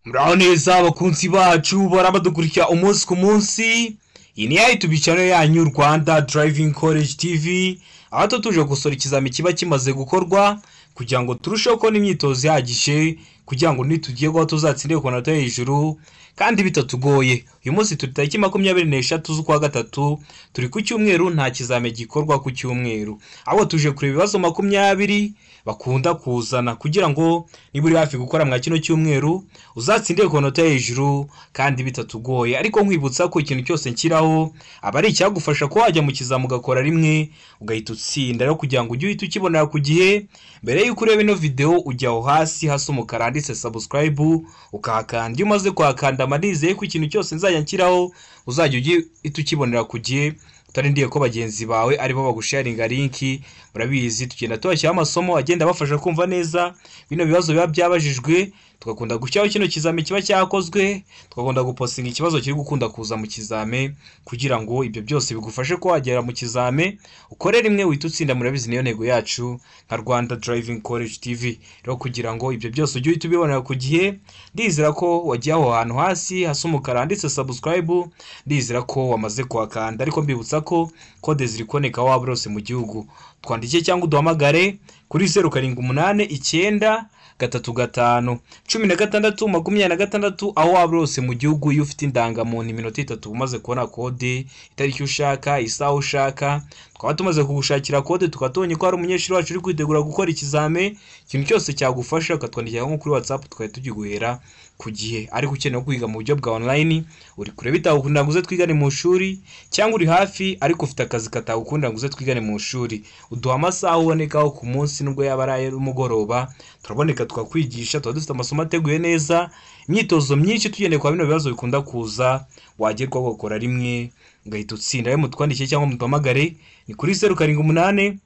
Muraho neza abakunzi bacu barabadukurikira umunsi ku munsi. Iyi ni YouTube channel yanyu Rwanda Driving College TV. Aho tuje gusora ikizami kiba kimaze gukorwa kugira ngo turusheho ko n'imyitozo yagije kugira ngo nitugiye go tuzatsinde ku nota hejuru kandi bitatugoye. Uyu munsi turi tariki 23 z'ukwa gatatu, turi ku cyumweru, nta kizame gikorwa ku cyumweru. Abo tuje kureba ibibazo 20 bakunda kuzana kugira ngo niburi hafi gukora mwa kino cyumweru uzatsinde ku nota hejuru kandi bitatugoye. Ariko nkwibutsa ko ikintu cyose nkiraho aba ari icyagufasha ko wajya mu kizamu gakora rimwe ugahita utsinda. Rero kugira ngo ujye uhita ukibonera ku gihe, mbere y'uko ureba ino video ujyaho hasi umukara handitse subscribe ukahakanda. Iyo umaze kuhakanda amarize ko ikintu cyose nzajya nkiraho uzajya uhita ukibonera ku gihe, utarindiye ko bagenzi bawe aribo bagusharinga linki. Murabizi tugenda tubashyiraho amasomo agenda bafasha kumva neza bino bibazo biba byabajijwe, tugakunda gushyiraho kino kizame kiba cyakozwe, tugakunda gupostinga ikibazo kiri gukunda kuza mu kizame kugira ngo ibyo byose bigufashe ko wagera mu kizame ukorera imwe uhita utsinda. Murabizi niyo ntego yacu nka Rwanda Driving College TV. Rero kugira ngo ibyo byose ujye uhita ubibonera ku gihe, ndizera ko wagiye aho hantu hasi umukara handitse subscribe, ndizera ko wamaze kuhakanda. Ariko mbibutsa ko code ziri koneka waba rose mu gihugu, twandike cyangwa uduhamagare kuri 0789 335 16 aho waba rose mu gihugu. Iyo ufite indangamuntu iminota 3 umaze kubona code, itariki ushaka, isaha ushaka, twaba tumaze kugushakira code, tukatonye ko ari umunyeshuri wacu uri kwitegura gukora ikizame. Ikintu cyose cyagufasha ukatwandikira nko kuri WhatsApp tukahita tugiguhera ku gihe. Ariko ukeneye kwiga mu buryo bwa online, uri kure bitagukunda ngo uze twigane mu shuri, cyangwa uri hafi ariko ufite akazi katagukunda ngo uze twigane mu shuri, uduha amasaha ubonekaho ku munsi nubwo yaba ari umugoroba, turaboneka tukakwigisha. Tuba dufite amasomo ateguye neza, imyitozo myinshi tugendeye kwa bino bibazo bikunda kuza, wagerwaho gukora rimwe ugahita utsinda. Rero mutwandikiye cyangwa muduhamagare ni kuri 0789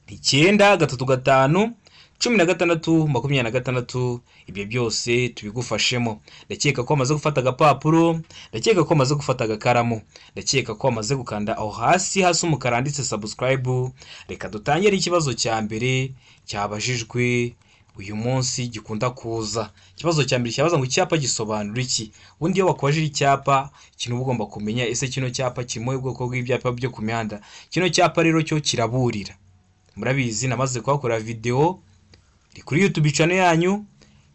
335 16 ibyo byose tubigufashemo. Ndakeka ko amaze gufata agapapuro, ndakeka ko amaze gufata agakaramu, ndakeka ko amaze gukanda aho hasi umukara handitse subscribe. Reka dutangire ikibazo cya mbere cyabajijwe uyu munsi gikunda kuza. Ikibazo cya mbere cyabaza ngo icyapa gisobanura iki? Ubundi iyo bakubajije icyapa, ikintu ugomba kumenya, ese kino cyapa kirimo ubwoko bw'ibyapa byo ku mihanda. Kino cyapa rero cyo kiraburira. Murabizi namaze kuhakora video kuri YouTube channel yanyu,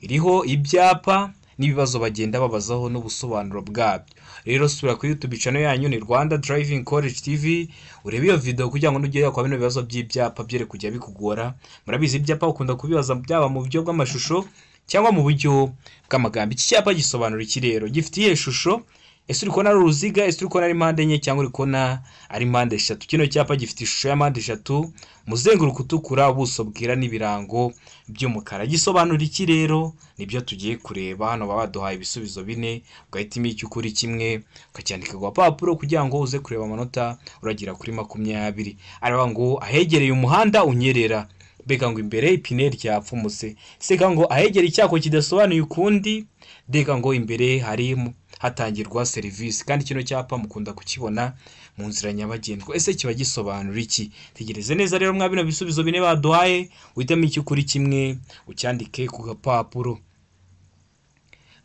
iriho ibyapa n'ibibazo bagenda babazaho n'ubusobanuro bwabyo. Rero subira kuri YouTube channel yanyu ni Rwanda Driving College TV, urebe iyo video kugira ngo nugere kwa bino bibazo by'ibyapa byere kujya bikugora. Murabizi ibyapa ukunda kubibaza byaba mu buryo bw'amashusho cyangwa mu buryo bw'amagambo. Iki cyapa gisobanura iki rero? Gifitiye ishusho, ese uri kubona ari uruziga, ese uri kubona ari impande enye cyangwa uri kubona ari impande eshatu? Kino cyapa gifite ishusho ya mpande eshatu, muzenguruko utukura, ubuso bwira n'ibirango by'umukara. Gisobanura iki rero? Nibyo tugiye kureba. Hano baba baduhaye ibisubizo 4, ugahitamo icyo ukuri kimwe ukacyandika ku papuro kugira ngo uze kureba amanota uragira kuri 20. Araba ngo ahegereye umuhanda unyerera, bega ngo imbere ipine ryapfumutse, seka ngo ahegereye icyako kidasobanuye ukundi, deka ngo imbere harimo hatangirwa serivisi. Kandi kino cyapa mukunda kukibona mu nzira nyabagendwa. Ese kiba gisobanura iki? Tegereze neza rero mwa bino bisubizo 4 baduhaye, uhitamo icyo kuri kimwe ucyandike ku gapapuro.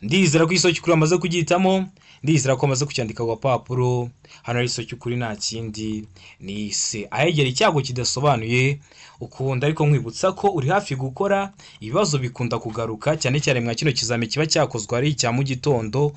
Ndizera ko isoki kuri amaze kugitamo, ndizera ko amaze kucyandika ku gapapuro. Hano ari isoki kuri nta kindi ni se. Ahegera icyago kidasobanuye ukunda. Ariko nkwibutsa ko uri hafi gukora ibibazo bikunda kugaruka cyane cyane mwa kino kizame kiba cyakozwe ari icya mu gitondo,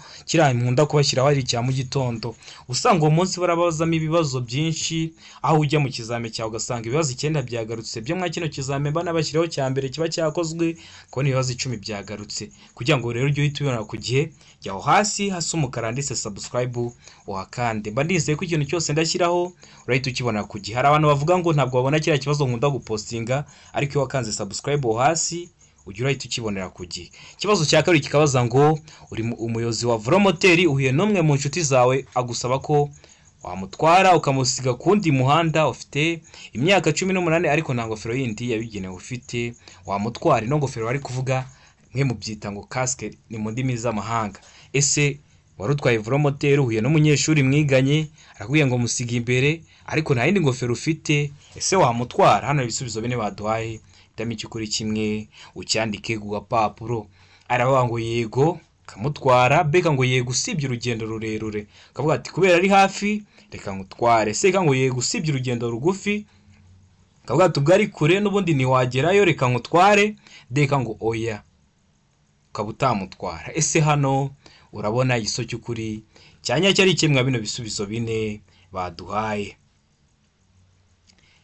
nkunda kubashyiraho ari icya mu gitondo. Usanga uwo munsi barabazamo ibibazo byinshi, aho ujya mu kizame cyawe ugasanga ibibazo 9 byagarutse byo mwa kino kizame banabashyiraho cya mbere kiba cyakozwe ko ibibazo 10 byagarutse. Kugira ngo rero ujye uhita ku gihe, jyaho hasi umukara handitse subscribe uhakande. Mba ndizeye ko ikintu cyose ndashyiraho urahita ukibona ku gihe. Hari abantu bavuga ngo ntabwo babona kiriya kibazo nkunda gupostinga, ariko iyo wakanze subscribe hasi ujya urahita ukibonera ku gihe. Ikibazo cya kabiri kikabaza ngo uri umuyobozi wa velomoteri, uhuye n'umwe mu nshuti zawe agusaba ko wamutwara ukamusiga kundi muhanda, ufite imyaka 18 ariko nta ngofero yindi yabigenewe ufite, wamutwara. Ino ngofero bari kuvuga mwe mu byita ngo casque ni mu ndimi z'amahanga. Ese wari utwaye velomoteri, uhuye n'umunyeshuri mwiganye, arakubwiye ngo musiga imbere ariko nta yindi ngofero ufite, ese wamutwara? Hano ibisubizo 4 baduhaye, hitamo icyo kuri kimwe ucyandike ku gapapuro. Aravuga ngo yego kamutwara beka ngo yego usibye urugendo rurerure, akavuga ati kubera ari hafi reka ngutware. Seka ngo yego usibye urugendo rugufi, akavuga ati ubwo ari kure n'ubundi ntiwagerayo reka ngutware. Deka ngo oya, ukaba utamutwara. Ese hano urabona igiso cy'ukuri cyanyacyo ari kimwe bino bisubizo bine baduhaye.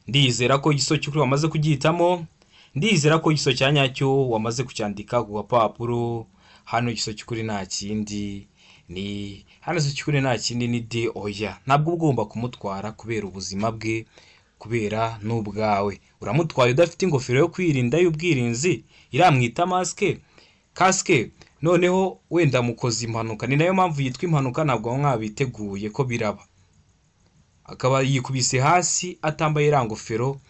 Ndizera ko igiso cy'ukuri wamaze kugihitamo, ndizera ko igiso cyanyacyo wamaze kucyandika ku gapapuro. Hano igiso cy'ukuri nta kindi ni ni de oya. Ntabwo ugomba kumutwara kubera ubuzima bwe, kubera n'ubwawe. Uramutwaye udafite ingofero yo kwirinda y'ubwirinzi iramwita kasike, noneho wenda mukoze impanuka. Ni nayo mpamvu yitwa impanuka, ntabwo mwabiteguye ko biraba. Akaba yikubise hasi atambaye irangofero,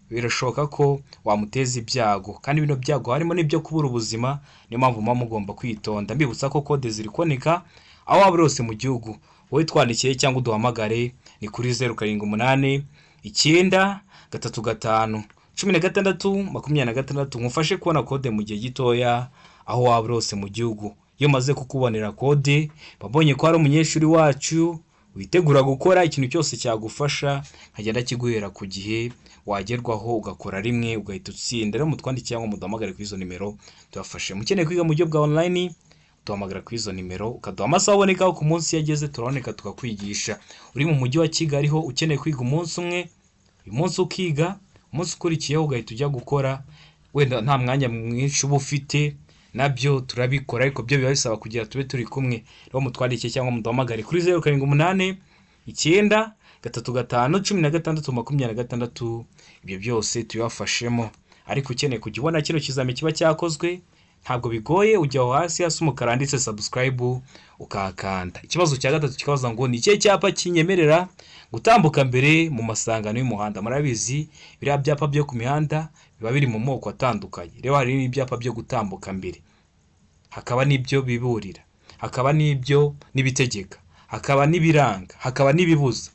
birashoboka ko wamuteza ibyago, kandi bino byago harimo n'ibyo kubura ubuzima. Niyo mpamvu mugomba kwitonda. Mbibutsa ko kode ziri kuboneka aho waba rose mu gihugu. Wowe twandikiye cyangwa uduhamagare ni kuri 0789 935 16 ngufashe kubona kode mu gihe gitoya aho waba rose mu gihugu. Iyo maze kukubonera kode, babonye ko ari umunyeshuri wacu witegura gukora ikintu cyose cyagufasha, nkagenda kiguhera ku gihe, wagerwaho ugakora rimwe ugahita utsinda. Rero mutwandikiye cyangwa muduhamagare kuri izo nimero tubafashe. Mukeneye kwiga mu buryo bwa online, duhamagara kuri izo nimero ukaduha amasaha aboneka ku munsi yageze, turaboneka tukakwigisha. Uri mu mujyi wa Kigali ho ukeneye kwiga umunsi umwe, uyu munsi ukiga, umunsi ukurikiyeho ugahita ujya gukora, wenda nta mwanya mwinshi uba ufite, nabyo turabikora, ariko byo biba bisaba kugira tube turi kumwe. Rero mutwandikiye cyangwa muduhamagare kuri 0789 935 ibyo byose tubafashemo. Ariko ukeneye kujya ubona kino kizame kiba cyakozwe, ntabwo bigoye, ujya aho hasi umukara handitse subscribe ukahakanda. Ikibazo cya gatatu kikabaza ngo ni ikihe cyapa kinyemerera gutambuka mbere mu masangano y'umuhanda? Murabizi biriya byapa byo ku mihanda biba biri mu moko atandukanye. Rero hari n'ibyapa byo gutambuka mbere, hakaba n'ibyo biburira, hakaba n'ibyo nibitegeka, hakaba n'ibiranga, hakaba n'ibibuza.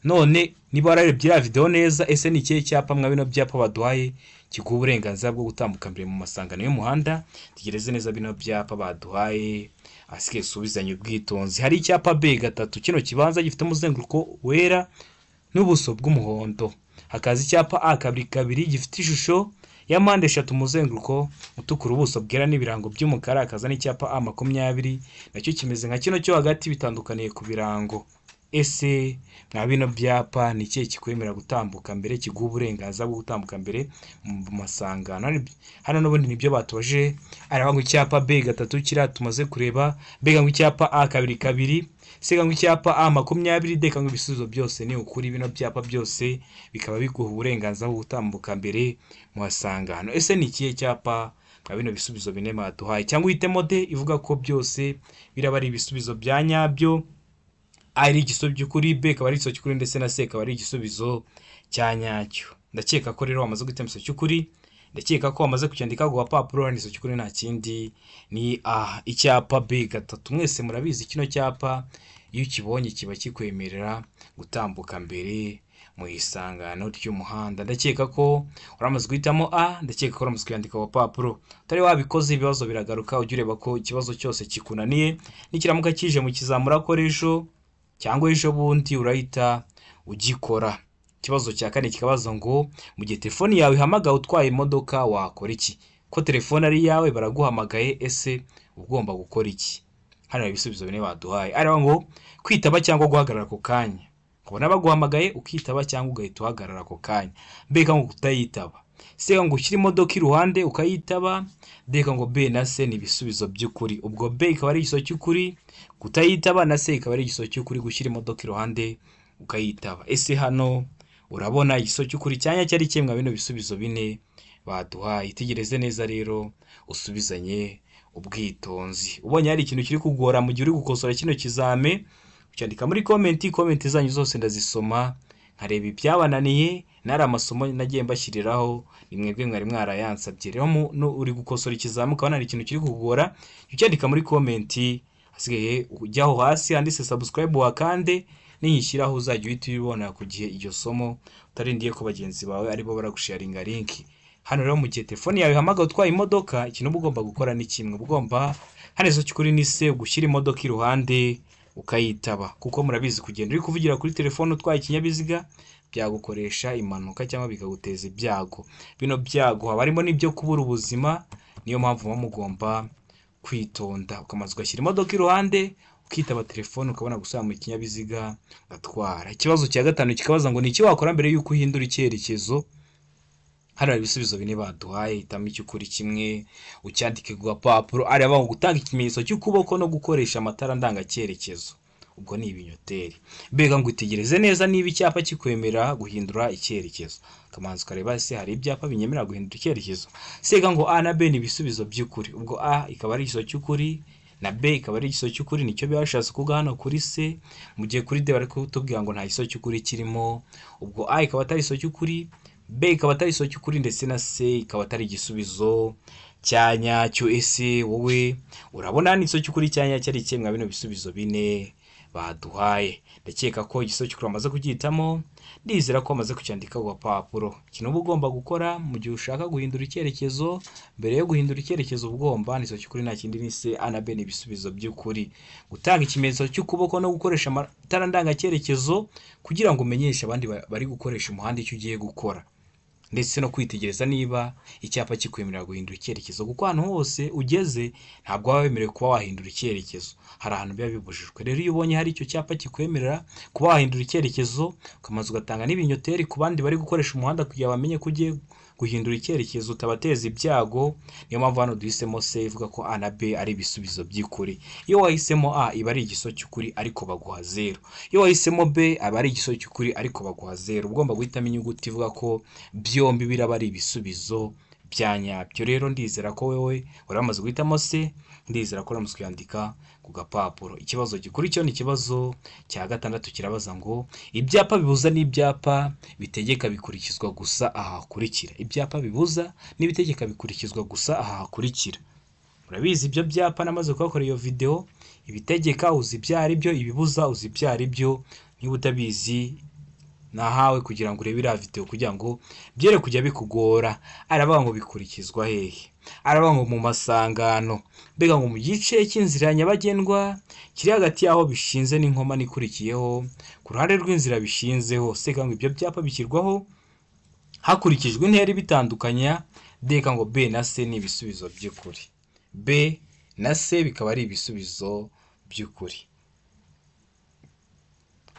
None niba wararebye iriya video neza, ese ni ikihe cyapa mwa bino byapa baduhaye kiguha uburenganzira bwo gutambuka mbere mu masangano y'umuhanda? Tegereze neza bino byapa baduhaye, asike subizanye ubwitonzi. Hari icyapa B3, kino kibanza gifite umuzenguruko wera n'ubuso bw'umuhondo. Hakaza icyapa A2 gifite ishusho ya mpande 3, umuzenguruko utukura, ubuso bwera n'ibirango by'umukara. Hakaza n'icyapa A20 nacyo kimeze nka kino cyo hagati, bitandukaniye ku birango. Ese mwa bino byapa ni ikihe kikwemera gutambuka mbere, kiguha uburenganzira bwo gutambuka mbere mu masangano? Hano n'ubundi nibyo batoje. Araba ngo icyapa B3 kira tumaze kureba, bega ngo icyapa A2, sega ngo icyapa A20, deka ngo ibisubizo byose ni ukuri. Bino byapa byose bikaba biguha uburenganzira bwo gutambuka mbere mu masangano. Ese ni ikihe cyapa mwa bino bisubizo bine baduhaye? Cyangwa uhitemo D ivuga ko byose biraba ari ibisubizo bya nyabyo, ari igisubizo cy'ukuri, B akaba ari igisubizo cy'ukuri, ndetse na C akaba ari igisubizo cya nyacyo. Ndakeka ko rero wamaze guhitamo igisubizo cy'ukuri, ndakeka ko wamaze kucyandika ku gapapuro. Igisubizo cy'ukuri nta kindi ni icyapa B3. Mwese murabizi kino cyapa iyo ukibonye kiba kikwemerera gutambuka mbere mu isangano ry'umuhanda. Ndakeka ko uramaze guhitamo A, ndakeka ko uramaze kuyandika ku gapapuro. Utari wabikoze ibibazo biragaruka, ujye ureba ko ikibazo cyose kikunaniye, nikiramuka kije mu kizamura ko ejo cyangwa ejo bundi urahita ugikora. Ikibazo cya kane kikabaza ngo mu gihe telefone yawe ihamagaye utwaye imodoka wakora iki? Ko telefone ari yawe baraguhamagaye, ese ugomba gukora iki? Hano ibisubizo bine baduhaye. Araba ngo kwitaba cyangwa guhagarara ako kanya. Kubona baguhamagaye ukitaba cyangwa ugahita uhagarara ako kanya. Beka ngo kutayitaba. Sega ngo ushyire imodoka iruhande ukayitaba. Deka ngo B na C ni ibisubizo by'ukuri. Ubwo B ikaba ari igisubizo cy'ukuri, kutayitaba na C ikaba ari igisubizo cy'ukuri, gushyira imodoka iruhande ukayitaba. Ese hano urabona igisubizo cy'ukuri cyanya cyari kimwe bino bisubizo bine baduhaye. Tegereze neza rero usubizanye ubwitonzi. Ubonye hari ikintu kiri kugora mu gihe uri gukosora kino kizame, ucyandika muri comment zanyu zose ndazisoma, nkareba ibyabananiye, nari amasomo nagiye mbashyiriraho, nimwebwe mwari mwarayansabye. Rero uri gukosora ikizame ukabona hari ikintu kiri kugora, ucyandika muri comment, hasigaye ujyaho hasi handitse subscribe wakande, ninyishyiraho uzajya uhita ubibona ku gihe iryo somo, utarindiye ko bagenzi bawe aribo baragusharinga link. Hano rero mu gihe telefone yawe ihamagara utwaye imodoka, ikintu uba ugomba gukora ni kimwe, ugomba hano izo cy'ukuri ni se gushyira imodoka iruhande ukayitaba, kuko murabizi kugenda uri kuvugira kuri telefone utwaye ikinyabiziga byagukoresha impanuka cyangwa bikaguteza ibyago. Bino byago haba harimo n'ibyo kubura ubuzima, niyo mpamvu muba mugomba kwitonda, ukamaze ugashyira imodoka iruhande ukitaba telefone ukabona gusubira mu kinyabiziga ugatwara. Ikibazo cya gatanu kikabaza ngo ni iki wakora mbere y'uko uhindura icyerekezo. Hano hari ibisubizo bine baduhaye, hitamo icyo ukuri kimwe ucyandike ku gapapuro. Areba ngo gutanga ikimenyetso cy'ukuboko no gukoresha amatara ndangacyerekezo, ubwo ni ibinyoteri. Mbega ngo itegereze neza niba icyapa kikwemera guhindura icyerekezo. Kamanzi ukareba se hari ibyapa binyemerera guhindura icyerekezo. Sega ngo A na B ni ibisubizo by'ukuri, ubwo A ikaba ari igiso cy'ukuri na B ikaba ari igiso cy'ukuri, nicyo byashatse kuvuga hano kuri C. Mu gihe kuri D bari kutubwira ngo nta giso cy'ukuri kirimo, ubwo A ikaba atari igiso cy'ukuri, B ikaba atari igiso cy'ukuri, ndetse na C ikaba atari igisubizo cya nyacyo. Ese wowe urabona hano igiso cy'ukuri cya nyacyo ari kimwe bino bisubizo bine baduhaye? Ndakeka ko igiso cy'ukuri amaze kugihitamo, ndizera ko amaze kucyandika ku gapapuro. Ikintu uba ugomba gukora mu gihe ushaka guhindura icyerekezo, mbere yo guhindura icyerekezo uba ugomba igiso cy'ukuri nta kindi ni C, A na B ni ibisubizo by'ukuri. Gutanga ikimenyetso cy'ukuboko no gukoresha amatara ndangacyerekezo kugira ngo umenyeshe abandi bari gukoresha umuhanda icyo ugiye gukora, ndetse no kwitegereza niba icyapa kikwemerera guhindura icyerekezo, kuko ahantu hose ugeze ntabwo waba wemerewe kuba wahindura icyerekezo, hari ahantu biba bibujijwe. Rero iyo ubonye hari icyo cyapa kikwemerera kuba wahindura icyerekezo, ukamaze ugatanga n'ibinyoteri ku bandi bari gukoresha umuhanda kugira bamenye ko ugiye guhindura icyerekezo utabateza ibyago, niyo mpamvu hano duhisemo C ivuga ko A na B ari ibisubizo by'ukuri. Iyo wahisemo A iba ari igiso cy'ukuri ariko baguha 0, iyo wahisemo B aba ari igiso cy'ukuri ariko baguha 0. Ugomba guhitamo inyuguti ivuga ko byombi biraba ari ibisubizo bya nyabyo. Rero ndizera ko wewe uramaze guhitamo C, ndizera ko uramaze kuyandika ku gapapuro. Ikibazo gikurikiyeho ni ikibazo cya gatandatu, kirabaza ngo ibyapa bibuza n'ibyapa bitegeka bikurikizwa gusa aha hakurikira. Ibyapa bibuza n'ibitegeka bikurikizwa gusa aha hakurikira. Murabizi ibyo byapa namaze kubakora iyo video, ibitegeka uzi ibyo ari byo, ibibuza uzi ibyo ari byo. Niba utabizi nahawe kugira ngo urebe iriya video kugira ngo byere kujya bikugora. Aravuga ngo bikurikizwa hehe, aravuga ngo mu masangano, mbega ngo mu gice cy'inzira nyabagendwa kiri hagati yaho bishinze n'inkoma nikurikiyeho ku ruhande rw'inzira bishinzeho. Seka ngo ibyo byapa bishyirwaho hakurikijwe intera bitandukanya. Deka ngo B na C ni ibisubizo by'ukuri, B na C bikaba ari ibisubizo by'ukuri.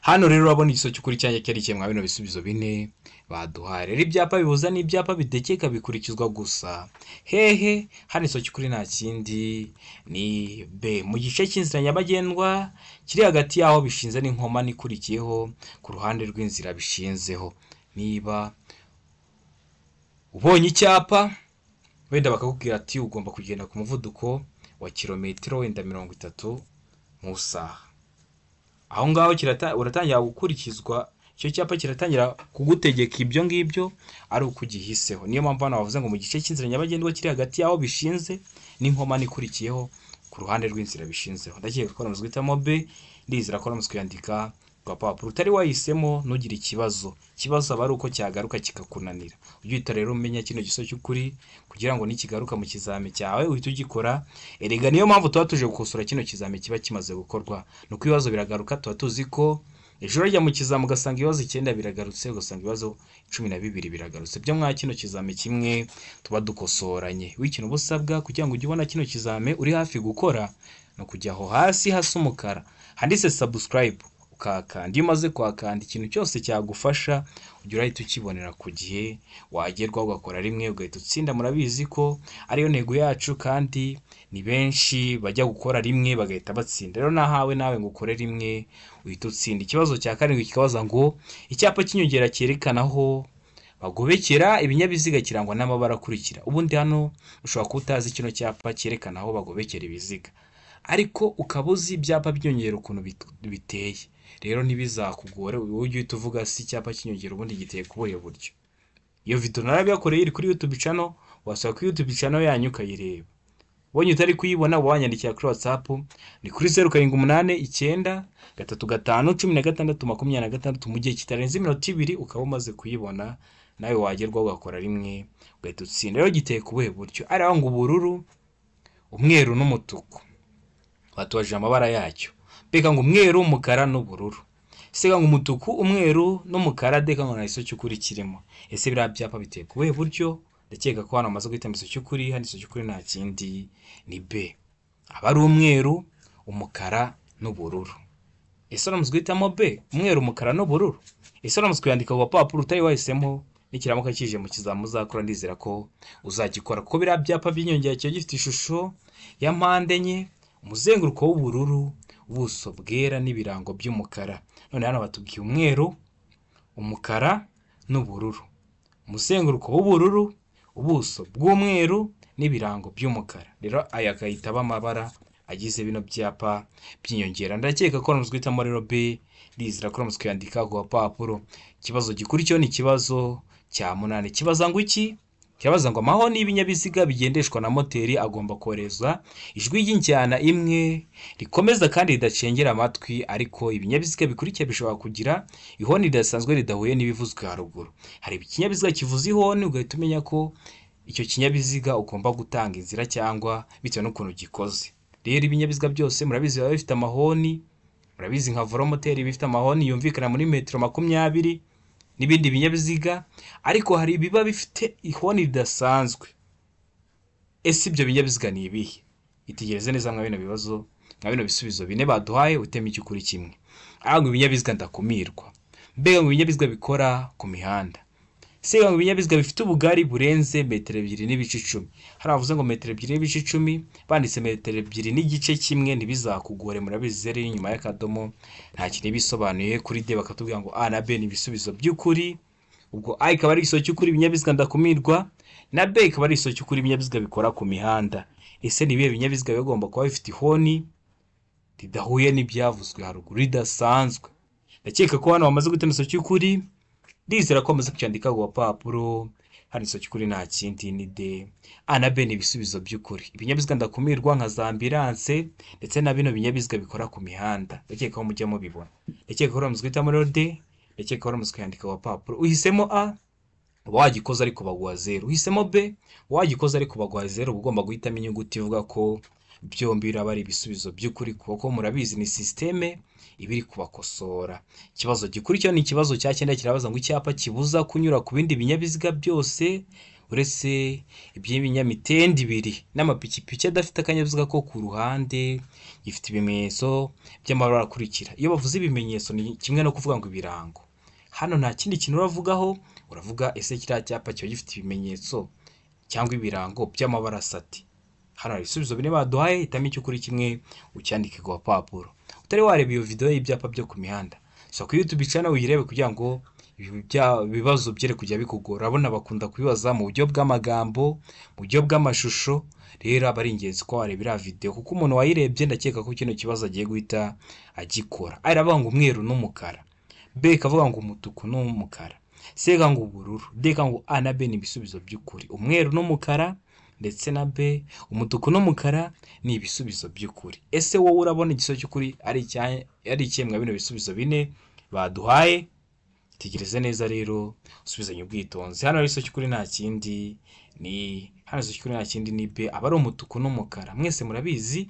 Hano rero urabona igiso cy'ukuri cyane cyari kimwe bino bisubizo bine baduhaye. Rero ibyapa bibuza n'ibyapa bitegeka bikurikizwa gusa hehe, hano igiso cy'ukuri nta kindi ni B. Mu gice cy'inzira nyabagendwa kiri hagati yaho bishinze n'inkoma nikurikiyeho ku ruhande rw'inzira bishinzeho. Niba ubonye icyapa wenda bakakubwira ati ugomba kugenda ku muvuduko wa kilometero wenda 30 mu isaha, aho ngaho uratangira gukurikizwa, icyo cyapa kiratangira kugutegeka ibyo ngibyo ari uko ugihiseho. Niyo mpamvu hano bavuze ngo mu gice cy'inzira nyabagendwa kiri hagati yaho bishinze n'inkoma nikurikiyeho ku ruhande rw'inzira bishinzeho. Ndakeka ko uramaze guhitamo B, ndizera ko uramaze kuyandika ku gapapuro. Utari wahisemo ntugire ikibazo aba ari uko cyagaruka kikakunanira. Ujye uhita rero umenya kino giso cy'ukuri kugira ngo nikigaruka mu kizami cyawe uhite ugikora. Erega niyo mpamvu tuba tuje gukosora kino kizami kiba kimaze gukorwa, nuko ibibazo biragaruka. Tuba tuzi ko ejo rajya mu kizami ugasanga ibibazo 9 biragarutse, ugasanga ibibazo 12 biragarutse. Byo mwa kino kizami kimwe tuba dukosoranye. W'ikintu busabwa kugira ngo ujye ubona kino kizami uri hafi gukora no kujya aho hasi hasa umukara handitse subscribe, ukakanda. Iyo umaze kwakanda ikintu cyose cyagufasha ujya urahita ukibonera ku gihe, wagerwaho ugakora rimwe ugahita utsinda. Murabizi ko ariyo ntego yacu, kandi ni benshi bajya gukora rimwe bagahita batsinda. Rero nahawe nawe ngo ukore rimwe uhita utsinda. Ikibazo cya karindwi kikabaza ngo icyapa cy'inyongera cyerekana aho bagobekera ibinyabiziga kirangwa n'amabara akurikira. Ubundi hano ushobora kuba utazi kino cyapa cyerekana aho bagobekera ibiziga, ariko ukaba uzi ibyapa by'inyongera ukuntu biteye. Rero ntibizakugore ujye uhita uvuga si icyapa cy'inyongera ubundi giteye kubuye buryo. Iyo video narabiyakoreye iri kuri YouTube channel, wasaba kuri YouTube channel yanyu ukayireba. Bonye utari kuyibona wanyandikira kuri WhatsApp ni kuri 0789 35 16 26 mu gihe kitarenze iminota 2 ukaba umaze kuyibona nawe wagerwaho ugakora rimwe ugahita utsinda. Rero giteye ku buhe buryo? Ari ngo ubururu, umweru n'umutuku. Batubajije amabara yacyo. Beka ngo umweru, umukara n'ubururu. Sega ngo umutuku, umweru n'umukara, deka ngo nahiso cy'ukuri kirimo. Ese biriya byapa biteye ku buhe buryo? Ndakeka ko hano amaze guhita miso cy'ukuri, hano iso cy'ukuri nta kindi ni B. Aba ari umweru, umukara n'ubururu. Ese uramutse guhitamo B, umweru, umukara n'ubururu? Ese uramutse kuyandika ku papuro utari wahisemo n'ikiramuka kije mu kizamu uzakora, ndizera ko uzagikora kuko biriya byapa by'inyongera cyo gifite ishusho ya mpande enye, umuzenguruko w'ubururu, ubuso bwera n'ibirango by'umukara. None hano batubwiye umweru, umukara n'ubururu, umuzenguruko w'ubururu, ubuso bw'umweru n'ibirango by'umukara. Rero aya gahita amabara agize bino byapa by'inyongera. Ndakeka ko uramutse guhitamo rero B, ndizera ko uramutse kuyandika ku papuro. Ikibazo gikurikiyeho ni ikibazo cya 8. Kibaza ngo iki? Kirabaza ngo amahoni y'ibinyabiziga bigendeshwa na moteri agomba korezwa ijwi ry'injyana imwe rikomeza kandi ridacengera amatwi, ariko ibinyabiziga bikurikiye bishobora kugira ihoni ridasanzwe ridahuye n'ibivuzwe haruguru. Hari ikinyabiziga kivuza ihoni ugahita umenya ko icyo kinyabiziga ugomba gutanga inzira cyangwa bitewe n'ukuntu gikoze. Rero ibinyabiziga byose murabizi biba bifite amahoni, murabizi nka velomoteri bifite amahoni yumvikana muri metero 20 n'ibindi binyabiziga, ariko hari ibiba bifite ihoni ridasanzwe. Ese ibyo binyabiziga ni ibihe? Itegereze neza mwa bino bibazo, mwa bino bisubizo bine baduhaye uteme icyukuri kimwe. Ngo ibinyabiziga ndakumirwa. Mbega ngo ibinyabiziga bikora ku mihanda. Sega ngo ibinyabiziga bifite ubugari burenze metero 2.10. Hari avuze ngo metero 2.10, banditse metero 2.1 ntibizakugore, murabizi zeri inyuma y'akadomo nta kintu bisobanuye. Kuri D bakatubwira ngo A na B ni ibisubizo by'ukuri. Ubwo A ikaba ari iso cy'ukuri ibinyabiziga ndakumirwa, na B ikaba ari iso cy'ukuri ibinyabiziga bikora ku mihanda. Ese ni bihe binyabiziga bigomba kuba bifite ihoni ridahuye n'ibyavuzwe haruguru ridasanzwe? Ndakeka ko hano bamaze gutema iso cy'ukuri, ndizera ko amaze kucyandika ku papuro. Hano iso cy'ukuri nta kindi ni D. A na B ni ibisubizo by'ukuri. Ibinyabiziga ndakumirwa nka za ambulance ndetse na bino binyabiziga bikora ku mihanda. Ndakeka ko mujya mubibona. Ndakeka ko uramutse guhitamo rero D, ndakeka ko uramutse kuyandika ku papuro. Uhisemo A, wagikoze ariko baguha 0. Uhisemo B, wagikoze ariko baguha 0. Ugomba guhitamo inyuguti ivuga ko byombi biraba ari ibisubizo by'ukuri, kuko murabizi ni systeme ibiri kubakosora. Ikibazo gikurikiyeho ni ikibazo cya 9 kirabaza ngo icyapa kibuza kunyura ku bindi binyabiziga byose uretse iby'ibinyamitende 2 n'amapikipiki adafite akanyabiziga ko ku ruhande gifite ibimenyetso by'amabara akurikira. Iyo bavuze ibimenyetso ni kimwe no kuvuga ngo ibirango. Hano nta kindi kintu uravugaho, uravuga ese kiriya cyapa cyo gifite ibimenyetso cyangwa ibirango by'amabara sati. Hano hari ibisubizo bine baduhaye, hitamo icy'ukuri kimwe ucyandike ku papuro. Utari wareba iyo video y'ibyapa byo ku mihanda, so ku YouTube channel uyirebe kugira ngo ibibazo byere kujya bikugora. Abona bakunda kubibaza mu buryo bw'amagambo, mu buryo bw'amashusho. Rero abari ingenzi ko warebera video, kuko umuntu wayirebye ndakeka ko kino kibazo agiye guhita agikora. Aravuga ngo umweru n'umukara, B kavuga ngo umutuku n'umukara, C ngo ubururu, D ngo A na B ni ibisubizo by'ukuri. Umweru n'umukara ndetse na B, umutuku n'umukara ni ibisubizo by'ukuri. Ese wowe urabona igisubizo cy'ukuri ari icyemwa bino bisubizo bine baduhaye? Tegereze neza rero usubizanye ubwitonzi. Hano ari iso cy'ukuri nta kindi ni ni B, aba ari umutuku n'umukara. Mwese murabizi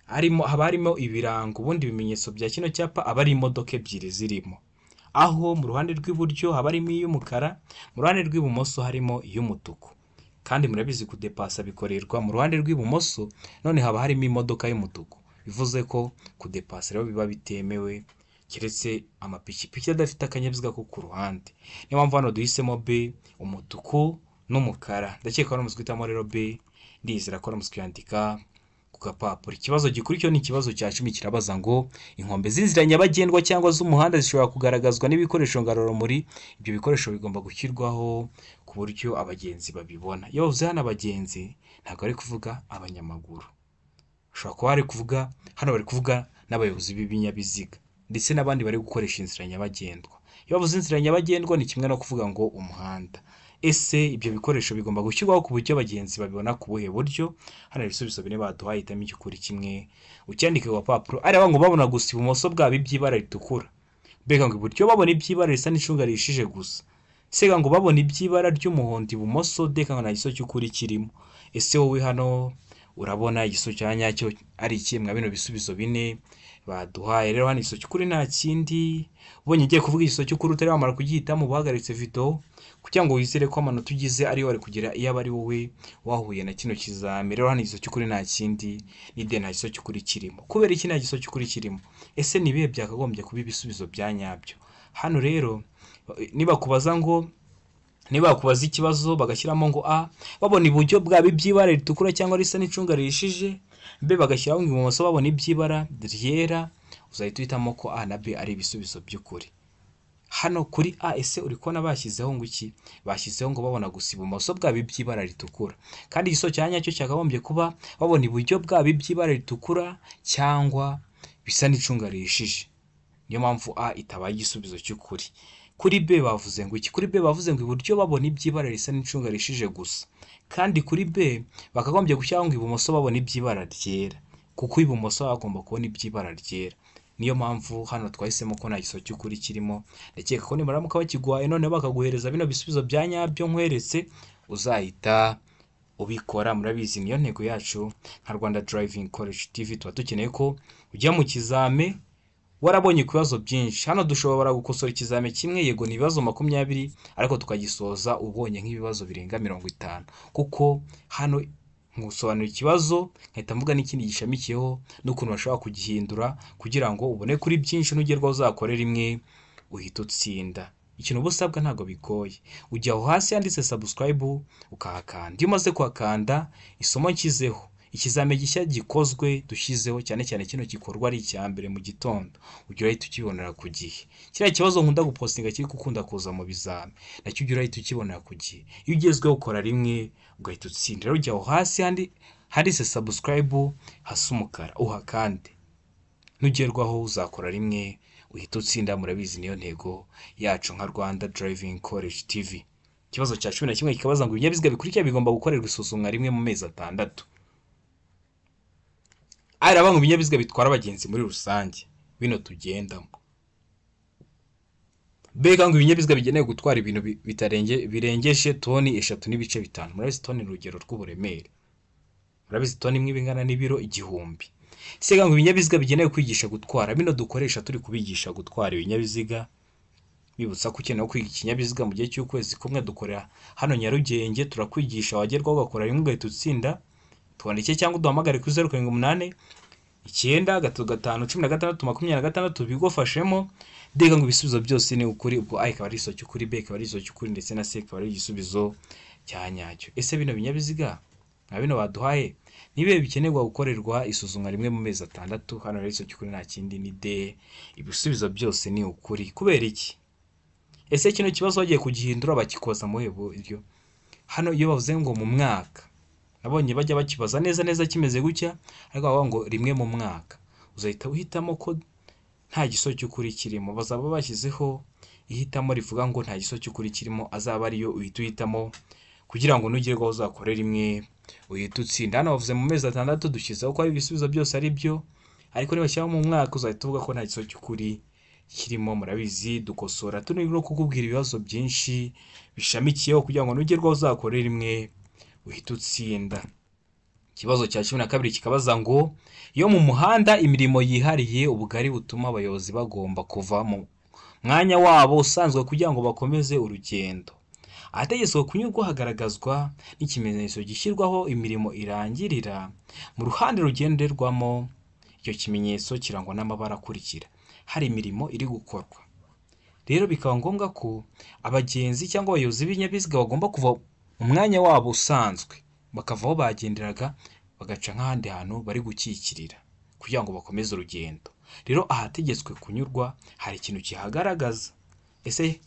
haba harimo ibirango, ubundi ibimenyetso bya kino cyapa aba ari imodoka ebyiri zirimo, aho mu ruhande rw'iburyo haba harimo iy'umukara, mu ruhande rw'ibumoso harimo iy'umutuku. Kandi murabizi kudepasa bikorerwa mu ruhande rw'ibumoso, none haba harimo imodoka y'umutuku, bivuze ko kudepasa rero biba bitemewe keretse amapikipiki adafite akanyabiziga ko ku ruhande. Niyo mpamvu hano duhisemo B, umutuku n'umukara. Ndakeka ko uramutse guhitamo rero B, ndizera ko uramutse kuyandika ku gapapuro. Ikibazo gikurikiyeho ni ikibazo cya 10 kirabaza ngo inkombe z'inzira nyabagendwa cyangwa z'umuhanda zishobora kugaragazwa n'ibikoresho ngarurarumuri. Ibyo bikoresho bigomba gushyirwaho ku buryo abagenzi babibona. Iyo bavuze hano abagenzi ntabwo ari kuvuga abanyamaguru, ushobora kuba ari kuvuga hano bari kuvuga n'abayobozi b'ibinyabiziga ndetse n'abandi bari gukoresha inzira nyabagendwa. Iyo bavuze inzira nyabagendwa ni kimwe no kuvuga ngo umuhanda. Ese ibyo bikoresho bigomba gushyirwaho ku buryo abagenzi babibona ku buhe buryo? Hano ibisubizo bine baduhaye, hitamo icy'ukuri kimwe ucyandike ku papuro. Areba ngo babona gusa ibumoso bwabo iby'ibara ritukura, mbega ngo iburyo babona iby'ibara risa n'icunga rishije gusa. sega ngo babona iby'ibara ry'umuhondo ibumoso deka ngo nta giso cy'ukuri kirimo. Ese wowe hano urabona igiso cya nyacyo ari iki mwa bino bisubizo bine baduhaye? Rero hano igiso cy'ukuri nta kindi, ubonye igiye kuvuga igiso cy'ukuri utari wamara kugihitamo bahagaritse video kugira ngo wizere ko amanota ugize ari wari kugira iyo aba ari wowe wahuye na kino kizami. Rero hano igiso cy'ukuri nta kindi ni de, nta giso cy'ukuri kirimo. Kubera iki nta giso cy'ukuri kirimo? Ese ni bihe byakagombye kuba ibisubizo bya nyabyo? Hano rero niba kubaza ikibazo bagashyiramo ngo a babona iburyo bwabo iby'ibara ritukura cyangwa risa n'icunga rihishije, b bagashyiraho ngo ibumoso babona iby'ibara ryera, uzahita uhitamo ko a na b ari ibisubizo by'ukuri. Hano kuri a ese uri kubona bashyizeho ngo iki? Bashyizeho ngo babona gusa ibumoso bwabo iby'ibara ritukura, kandi igiso cya nyacyo cyakagombye kuba babona iburyo bwabo iby'ibara ritukura cyangwa bisa n'icunga rihishije. Niyo mpamvu a itabaye igisubizo cy'ukuri. Kuri b bavuze ngo iki? Kuri b bavuze ngo iburyo babona iby'ibara risa n'icunga rihishije gusa, kandi kuri b bakagombye gushyiraho ngo ibumoso babona iby'ibara ryera, kuko ibumoso bagomba kubona iby'ibara ryera. Niyo mpamvu hano twahisemo ko nta giso cy'ukuri kirimo. Ndakeka ko nimaramuka bakiguhaye none bakaguhereza bino bisubizo bya nyabyo nkweretse, uzahita ubikora. Murabizi niyo ntego yacu nka Rwanda Driving College TV, tuba dukeneye ko ujya mu kizame warabonye ibibazo byinshi. Hano dushobora gukosora ikizame kimwe, yego ni ibibazo 20, ariko tukagisoza ubonye nk'ibibazo birenga 50, kuko hano nkusobanura ikibazo nkahita mvuga n'ikindi gishamikiyeho n'ukuntu bashobora kugihindura kugira ngo ubone kuri byinshi nugerwaho uzakore rimwe uhita utsinda. Ikintu busabwa ntago bigoye, ujya aho hasi yanditse subscribe ukahakanda. Iyo umaze kuhakanda isomo nshyizeho, ikizame gishya gikozwe dushyizeho, cyane cyane kino gikorwa ari icya mbere mu gitondo, ujya urahita ukibonera ku gihe. Kiriya kibazo nkunda gupostinga kiri gukunda kuza mu bizame, nacyo ujya urahita ukibonera ku gihe. Iyo ugezweho ukora rimwe ugahita utsinda. Rero ujya aho hasi handitse subscribe hasa umukara uhakande, nugerwaho uzakora rimwe uhita utsinda. Murabizi niyo ntego yacu nka Rwanda Driving College TV. Ikibazo cya 11 kikabaza ngo ibinyabiziga bikurikira bigomba gukorerwa isuzumwa rimwe mu mezi 6. Arabanga ibinyabiziga bitwara abagenzi muri rusange bino tugendamo. Bega ngo ibinyabiziga bigenewe gutwara ibintu birengeje toni 3 n'ibice 5. Murabizi toni urugero rw'uburemere. Murabizi toni imwe bingana n'ibiro 1000. Sega ngo ibinyabiziga bigenewe kwigisha gutwara bino dukoresha turi kubigisha gutwara ibinyabiziga. Bibutsa ko ukeneye kwiga ikinyabiziga mu gihe cy'ukwezi kumwe dukorera hano Nyarugenge, turakwigisha wagerwaho ugakora rimwe ugahita utsinda. Twandike cyangwa uduhamagare kuri 078 955 bigufashemo. Dega ngo ibisubizo byose ni ukuri, ubwo a ikaba ari igiso cy'ukuri, b ikaba ari igiso cy'ukuri, ndetse na c ikaba ari igisubizo cya nyacyo. Ese bino binyabiziga nka bino baduhaye nibihe bikenerwa gukorerwa isuzumwa rimwe mu mezi 6? Hano rero igiso cy'ukuri nta kindi ni d, ibisubizo byose ni ukuri. Kubera iki? Ese kino kibazo bagiye kugihindura bakikoza mu buryo? Hano iyo bavuze ngo mu mwaka, nabonye bajya bakibaza neza kimeze gutya, ariko bavuga ngo rimwe mu mwaka, uzahita uhitamo ko nta giso cy'ukuri kirimo. Bazaba bashyizeho ihitamo rivuga ngo nta giso cy'ukuri kirimo, azaba ariyo uhita uhitamo kugira ngo nugerwaho uzakore rimwe uhita utsinda. Hano bavuze mu mezi 6 dushyizeho ko ari ibisubizo byose ari byo, ariko niba shyiraho mu mwaka uzahita uvuga ko nta giso cy'ukuri kirimo. Murabizi dukosora turi no kukubwira ibibazo byinshi bishamikiyeho kugira ngo nugerwaho uzakore rimwe uhita utsinda. Ikibazo cya 12 kikabaza ngo iyo mu muhanda imirimo yihariye ubugari butuma abayobozi bagomba kuva mu mwanya wabo usanzwe kugira ngo bakomeze urugendo, ahategetswe kunyurwa hagaragazwa n'ikimenyetso gishyirwaho imirimo irangirira mu ruhande rugenderwamo. Icyo kimenyetso kirangwa n'amabara akurikira: hari imirimo iri gukorwa. Rero bikaba ngombwa ko abagenzi cyangwa abayobozi b'ibinyabiziga bagomba kuva mu mwanya wabo usanzwe bakavaho bagenderaga bagaca nk'ahandi hantu bari gukikirira kugira ngo bakomeze urugendo. Rero ahategetswe kunyurwa hari ikintu kihagaragaza. Ese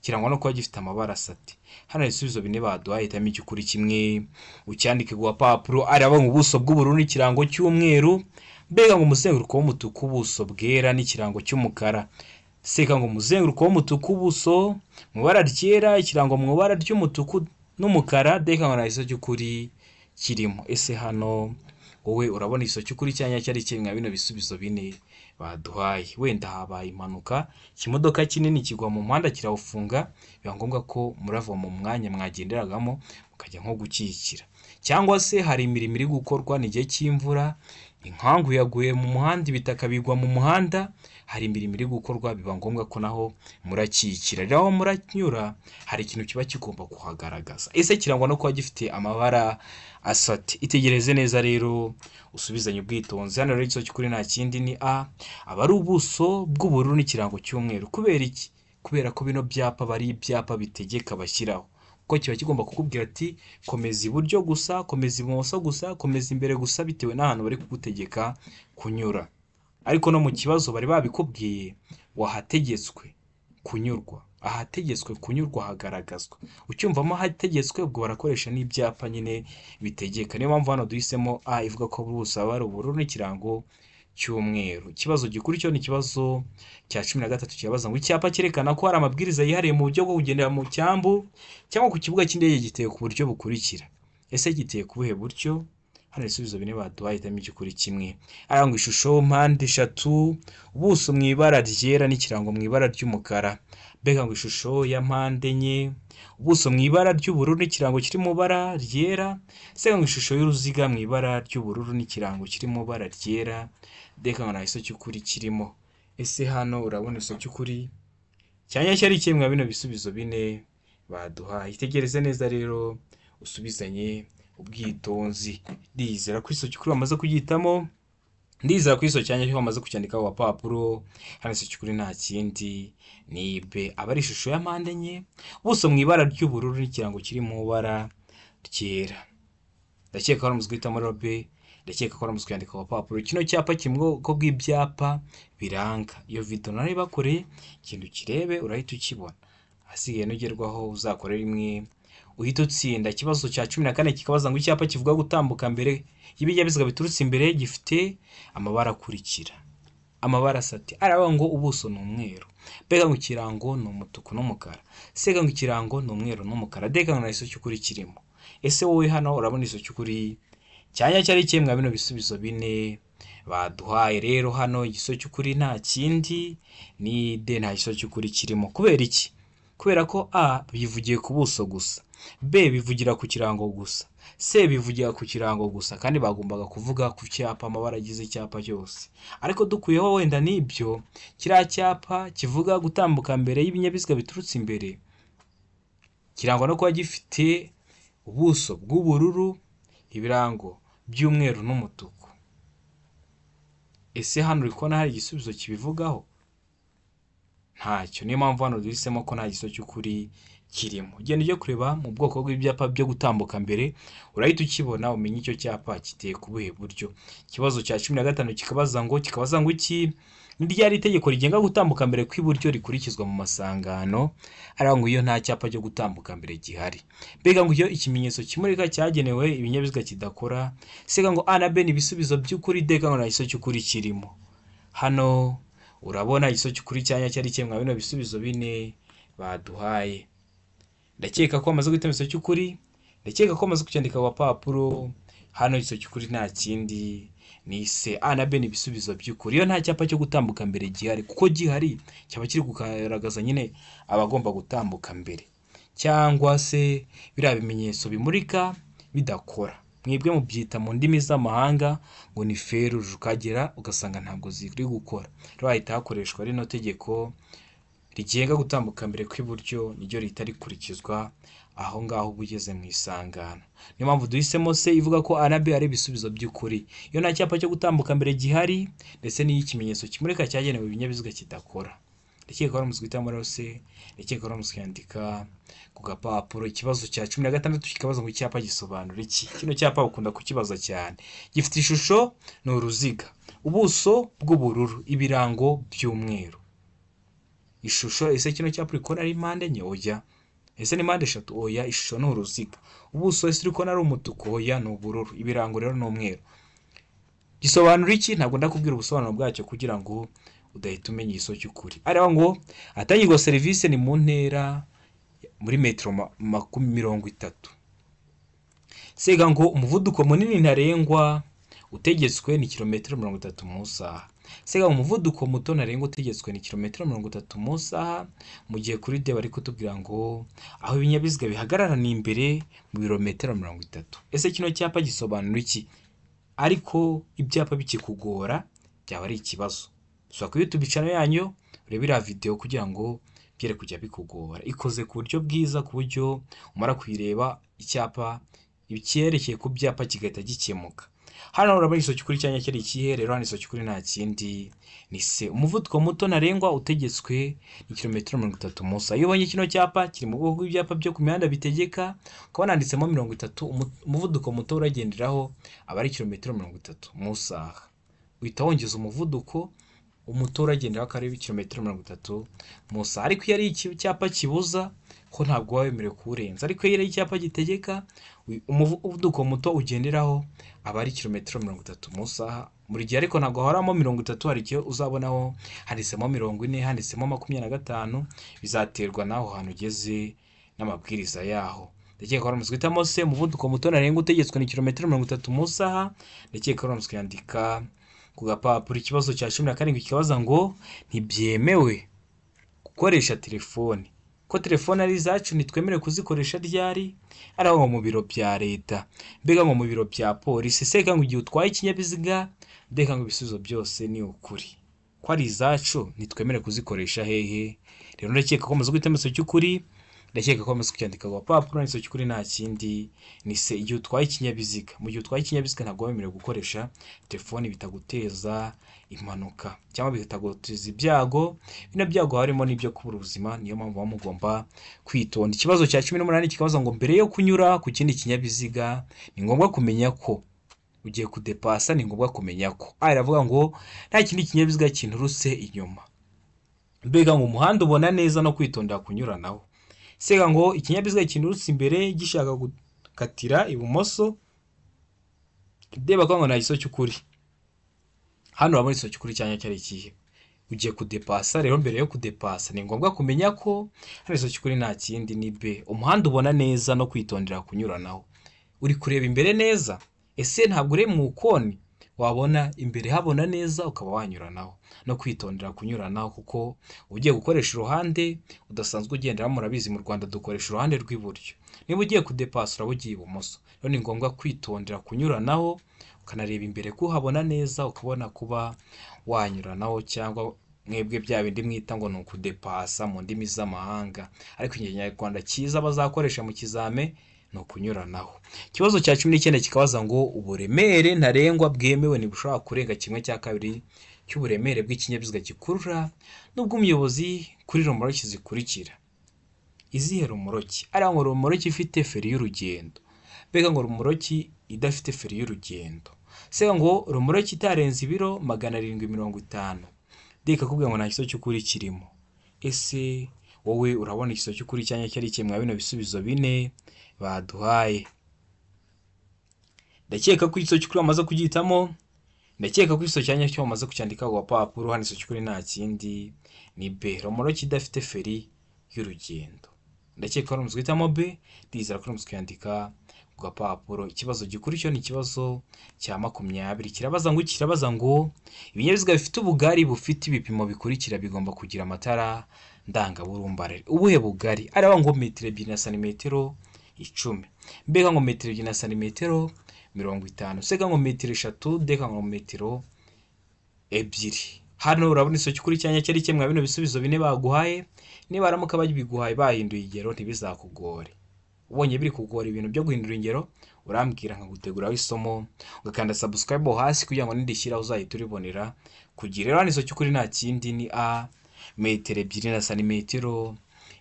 kirangwa no kuba gifite amabara asati. Hano ibisubizo bine baduhaye, hitamo igikuri kimwe ucyandike ku papuro. Araba mu buso bw'ubururu n'ikirango cy'umweru, mbega ngo umuzenguruko w'umutuku ubuso bwera n'ikirango cy'umukara. Seka ngo umuzenguruko w'umutuku ubuso mu bara ryera, ikirango mu bara ry'umutuku n'umukara. Deka ngo nta giso cy'ukuri kirimo. Ese hano wowe urabona igiso cy'ukuri cyanya cyari kimwe nka bino bisubizo bine baduhaye. Wenda habaye impanuka, ikimodoka kinini kigwa mu muhanda kirawufunga, biba ngombwa ko murava mu mwanya mwagenderagamo mukajya nko gukikira, cyangwa se hari imirimo iri gukorwa n'igihe cy'imvura, inkangu yaguye mu muhanda, ibitaka bigwa mu muhanda, hari imirimo iri gukorwa, biba ngombwa ko naho murakikira. Rero aho muranyura hari ikintu kiba kigomba kuhagaragaza. Ese kirangwa no kuba gifite amabara asate. Itegereze neza rero usubizanye ubwitonzi. Hano rero igiso cy'ukuri nta kindi ni A, aba ari ubuso bw'ubururu n'ikirango cy'umweru. Kubera iki? Kubera ko bino byapa bari ibyapa bitegeka bashyiraho, ko kiba kigomba kukubwira ati komeza iburyo gusa, komeza ibumoso gusa, komeza imbere gusa, bitewe n'ahantu bari kugutegeka kunyura. Ariko no mu kibazo bari babikubwiye wahategetswe kunyurwa, ahategetswe kunyurwa hagaragazwa. Ucyumvamo ahategetswe ubwo barakoresha n'ibyapa nyine bitegeka. Niyo mpamvu hano duhisemo A ivuga ko ubuso aba ari ubururu n'ikirango cy'umweru. Ikibazo gikurikiyeho ni ikibazo cya 13 kirabaza ngo icyapa cyerekana ko hari amabwiriza yihariye mu buryo bwo kugendera mu cyambu cyangwa ku kibuga cy'indege giteye ku buryo bukurikira. Ese giteye ku buhe buryo? Hano ibisubizo bine baduhaye, hitamo igikuri kimwe. Arangwa ishusho mpande eshatu, ubuso mu ibara ryera n'ikirango mu ibara ry'umukara. Mbega ngo ishusho ya mpande enye, ubuso mu ibara ry'ubururu n'ikirango kiri mu ibara ryera. Se ngo ishusho y'uruziga mu ibara ry'ubururu n'ikirango kiri mu ibara ryera. Mbega ngo nta giso cy'ukuri kirimo. Ese hano urabona igiso cy'ukuri cyanya cyari kimwe bino bisubizo bine baduhaye. Itegereze neza rero usubizanye ubwitonzi. Ndizera ko igiso cy'ukuri bamaze kugitamo, ndizera ko igiso cyanya cyo bamaze kucyandika ku papuro. Hano igiso cy'ukuri nta kindi ni B, aba ari ishusho ya mpande enye, ubuso mu ibara ry'ubururu n'ikirango kiri mu ibara ryera. Ndakeka ko ari guhitamo rero B, ndakeka ko ari kuyandika ku papuro. Kino cyapa kimwe ko bw'ibyapa biranga. Iyo video nari bakoreye ikintu kirebe urahita ukibona, hasigaye nugerwaho uzakorera imwe uhita utsinda. Ikibazo cya 14 kikabaza ngo icyapa kivuga gutambuka mbere y'ibinyabiziga biturutse imbere gifite amabara akurikira. Amabara asate. Araba ngo ubuso ni umweru, mbega ngo ikirango ni umutuku n'umukara, sega ngo ikirango ni umweru n'umukara. Deka ngo nta giso cy'ukuri kirimo. Ese wowe hano urabona igiso cy'ukuri cyanya cyari kimwe bino bisubizo bine baduhaye. Rero hano igiso cy'ukuri nta kindi ni D, nta giso cy'ukuri kirimo. Kubera iki? Kubera ko A bivugiye ku buso gusa, B bivugira ku kirango gusa, C bivugira ku kirango gusa, kandi bagombaga kuvuga ku cyapa amabara agize icyapa cyose. Ariko dukuyeho wenda n'ibyo, kiriya cyapa kivuga gutambuka mbere y'ibinyabiziga biturutse imbere kirangwa no kuba gifite ubuso bw'ubururu, ibirango by'umweru n'umutuku. Ese hano uri kubona hari igisubizo kibivugaho? Ntacyo. Niyo mpamvu hano duhisemo ko nta giso cy'ukuri kirimo. Ugenda ujye kureba mu bwoko bw'ibyapa byo gutambuka mbere, urahita ukibona umenye icyo cyapa kiteye ku buhe buryo. Ikibazo cya 15 kikabaza ngo iki ni ryari itegeko rigenga gutambuka mbere kw'iburyo rikurikizwa mu masangano. Arangwa iyo nta cyapa cyo gutambuka mbere gihari. Mbega ngo iyo ikimenyetso kimurika cyagenewe ibinyabiziga kidakora. Sega ngo A na B ni ibisubizo by'ukuri, deka ngo nta giso cy'ukuri kirimo. Hano urabona igiso cy'ukuri cyanya cyari kimwe bino bisubizo bine baduhaye. Ndakeka ko amaze guhitamo igiso cy'ukuri, ndakeka ko amaze kucyandika ku papuro. Hano igiso cy'ukuri nta kindi ni C, A na B ni ibisubizo by'ukuri. Iyo nta cyapa cyo gutambuka mbere gihari, kuko gihari cyaba kiri kugaragaza nyine abagomba gutambuka mbere, cyangwa se biriya bimenyetso bimurika bidakora. Mwebwe mubyita mu ndimi z'amahanga ngo ni feruje, ukagera ugasanga ntabwo ziri gukora. Rero hahita hakoreshwa rino tegeko rigenga gutambuka mbere kw'iburyo, niryo rihita rikurikizwa aho ngaho ubugeze mu isangano. Niyo mpamvu duhisemo C ivuga ko A na B ari ibisubizo by'ukuri. Iyo nta cyapa cyo gutambuka mbere gihari, ndetse n'iyo ikimenyetso kimurika cyagenewe ibinyabiziga kidakora. Ndakeka ko ari guhitamo rero C, ndakeka ko ari kuyandika ku gapapuro. Ikibazo cya 16 kikabaza ngo icyapa gisobanura iki. Kino cyapa ukunda kukibaza cyane. Gifite ishusho ni uruziga, ubuso bw'ubururu, ibirango by'umweru. Ishusho, ese kino cyapa uri kubona ari mpande enye? Oya. Ese ni mpande eshatu? Oya. Ishusho ni uruziga. Ubuso ese uri kubona ari umutuku? Oya, ni ubururu. Ibirango rero ni umweru. Gisobanura iki? Ntabwo ndakubwira ubusobanuro bwacyo kugira ngo udahita umenya igiso cy'ukuri. Areba ngo atangirwa serivisi ni mu ntera muri metero 30. Sega ngo umuvuduko munini ntarengwa utegetswe ni kilometero 30 mu isaha. Sega umuvuduko muto ntarengwa utegetswe ni kilometero 30 mu isaha, mu gihe kuri D bari kutubwira ngo aho ibinyabiziga bihagarara ni imbere mu birometero 30. Ese kino cyapa gisobanura iki? Ariko ibyapa bikikugora byaba ari ikibazo. Ushobora kuri YouTube channel yanyu urebera video kugira ngo byere kujya bikugora. Ikoze ku buryo bwiza, ku buryo umara kuyireba icyapa ibikerekeye ku byapa kigahita gikemuka. Hano urabona isoki kuri cyanya cyari ikihe? Rero hano isoki kuri nta kindi ni se. Umuvuduko muto ntarengwa utegetswe ni kilometero 30 mu isaha. Iyo ubonye kino cyapa kiri mu bwoko bw'ibyapa byo ku mihanda bitegeka, ukaba handitsemo 30, umuvuduko muto uragenderaho aba ari kilometero 30 mu isaha. Uhita wongeza umuvuduko umuto uragenderaho akari kilometero 30 mu isaha. Ariko iyo ari icyapa kibuza ko ntabwo wawemerewe kurenza, ariko iyo ari icyapa gitegeka umuvuduko muto ugenderaho aba ari kilometero 30 mu isaha. Muri gihe ariko ntabwo haramo 30, hari igihe uzabonaho handitsemo 40, handitsemo 25, bizaterwa naho hantu ugeze n'amabwiriza yaho. Ndakeka ko aramutse guhitamo se umuvuduko muto ntarengwa utegetswe ni kilometero 30 mu isaha. Ndakeka ko aramutse yandika ku gapapuro. Ikibazo cya 17 kikabaza ngo ntibyemewe gukoresha telefone. Ko telefone ari zacu nitwemerewe kuzikoresha ryari? Ari aho mu biro bya leta, mbega ngo mu biro bya polisi. Seka ngo igihe utwaye ikinyabiziga, ndeka ngo ibisubizo byose ni ukuri. Ko ari zacu nitwemerewe kuzikoresha hehe? Rero ndakeka ko muzi guhitamo isoki cy'ukuri. Ndakeka ko muzi kucyandika ku gapapuro. Isoki cy'ukuri nta kindi ni se. Igihe utwaye ikinyabiziga, mu gihe utwaye ikinyabiziga ntabwo wemerewe gukoresha telefone, bitaguteza impanuka cyangwa bitaguteza ibyago. Bino byago harimo n'ibyo kubura ubuzima, niyo mpamvu mugomba kwitonda. Ikibazo cya 18 kikabaza ngo mbere yo kunyura ku kindi kinyabiziga ni ngombwa kumenya ko ugiye kudepasa, ni ngombwa kumenya ko aravuga ngo nta kindi kinyabiziga kinturutse inyuma. Mbega ngo umuhanda ubona neza no kwitondera kunyuranaho. Sega ngo ikinyabiziga kinturutse imbere gishaka gukatira ibumoso, deba ko ngo nta isoki cy'ukuri. Hano urabona isoki cy'ukuri cyanya cyari ikihe? Ugiye kudepasa. Rero mbere yo kudepasa ni ngombwa kumenya ko hano isoki cy'ukuri nta kindi ni B. Umuhanda ubona neza no kwitondera kunyuranaho. Uri kureba imbere neza? Ese ntabwo uri mu koni wabona imbere habona neza ukaba wanyuranaho no kwitondera kunyuranaho, kuko ugiye gukoresha uruhande udasanzwe ugendera. Murabizi mu Rwanda dukoresha uruhande rw'iburyo. Niba ugiye kudepasa uraba ugiye ibumoso. Rero ni ngombwa kwitondera kunyuranaho, ukanareba imbere ko habona neza ukabona kuba wanyuranaho, cyangwa mwebwe bya bindi mwita ngo ni ukudepasa mu ndimi z'amahanga, ariko ikinyarwanda cyiza bazakoresha mu kizame no kunyuranaho. Ikibazo cya 19 kikabaza ngo uburemere ntarengwa bwemewe ni bushobora kurenga 1/2 cy'uburemere bw'ikinyabiziga gikurura nubwo umuyobozi kuri romoroki zikurikira. Izihe romoroki? Ari ngo romoroki ifite feri y'urugendo. Mbega ngo romoroki idafite feri y'urugendo. Sega ngo romoroki itarenze ibiro 750. Ndeka kubwira ngo nta kiso cy'ukuri kirimo. Ese wowe urabona ikiso cy'ukuri cyanya cyari kimwe bino bisubizo bine baduhaye? Ndakeka ko ikiso cy'ukuri amaze kugitamo. Ndakeka ko ikiso cyanya cyo amaze kucyandika ku gapapuro. Hano ikiso cy'ukuri nta kindi ni B. Romoroki idafite feri y'urugendo. Ndakeka ko urumuzwe hitamo B. Ndizera ko urumuzwe kuyandika ku gapapuro. Ikibazo gikurikira ni ikibazo cya 20. Kirabaza ngo ibinyabiziga bifite ubugari bufite ibipimo bikurikira bigomba kugira amatara ndangaburumbarare. Ubuhe bugari? Araba ngo metero 2 na santimetero 10. Mbega ngo metero 2 na santimetero 50. Sega ngo metero 3. Deka ngo metero 2. Hano urabona isoki kuri cyanya cyari kimwe bino bisubizo bine baguhaye. Niba aramuka bagibiguhaye bahinduye ingero ntibizakugore. Ubonye biri kugora ibintu byo guhindura ingero, urambwira nkaguteguraho isomo, ugakanda subscribe hasi kugira ngo nindishyiraho uzahita uribonera kugira. Rero isoki kuri nta kindi ni A, metero 2 na santimetero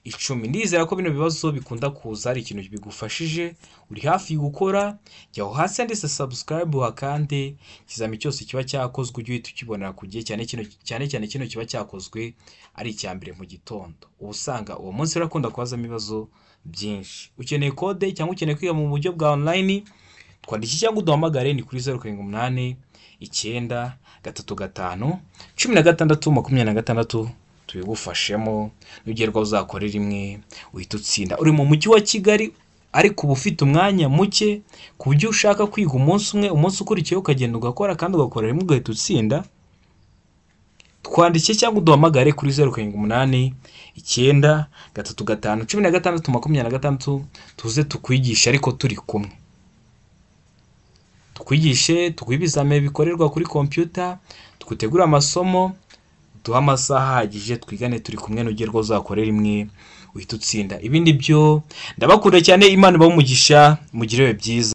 10. Ndizera ko bino bibazo bikunda kuza ari ikintu bigufashije, uri hafi gukora. Jyaho hasi anditse subscribe hakande kizami cyose kiba cyakozwe ujye uhita ukibonera kugiye, cyane kino kiba cyakozwe ari icyambere mu gitondo. Ubusanga uwo munsi urakunda kwazamo ibibazo byinshi. Ukeneye code cyangwa ukeneye kwiga mu buryo bwa online, twandiki cyangwa uduhamagare ni kuri 078 9 3 5 16 tubigufashemo. Nugerwa uzakorera imwe uhita utsinda. Uri mu mujyi wa Kigali ariko uba ufite umwanya muke ku buryo ushaka kwiga umunsi umwe, umunsi ukurikiyeho ukagenda ugakora kandi ugakora rimwe ugahita utsinda, twandike cyangwa uduhamagare kuri 0789351626 tuze tukwigisha ariko turi kumwe. Tukwigishe, tuguhe ibizame bikorerwa kuri computer, tugutegura amasomo, duha amasaha ahagije twigane turi kumwe n'ugerwa uzakorera rimwe uhita utsinda. Ibindi byo ndabakunda cyane, Imana ibahe umugisha, mugire byiza.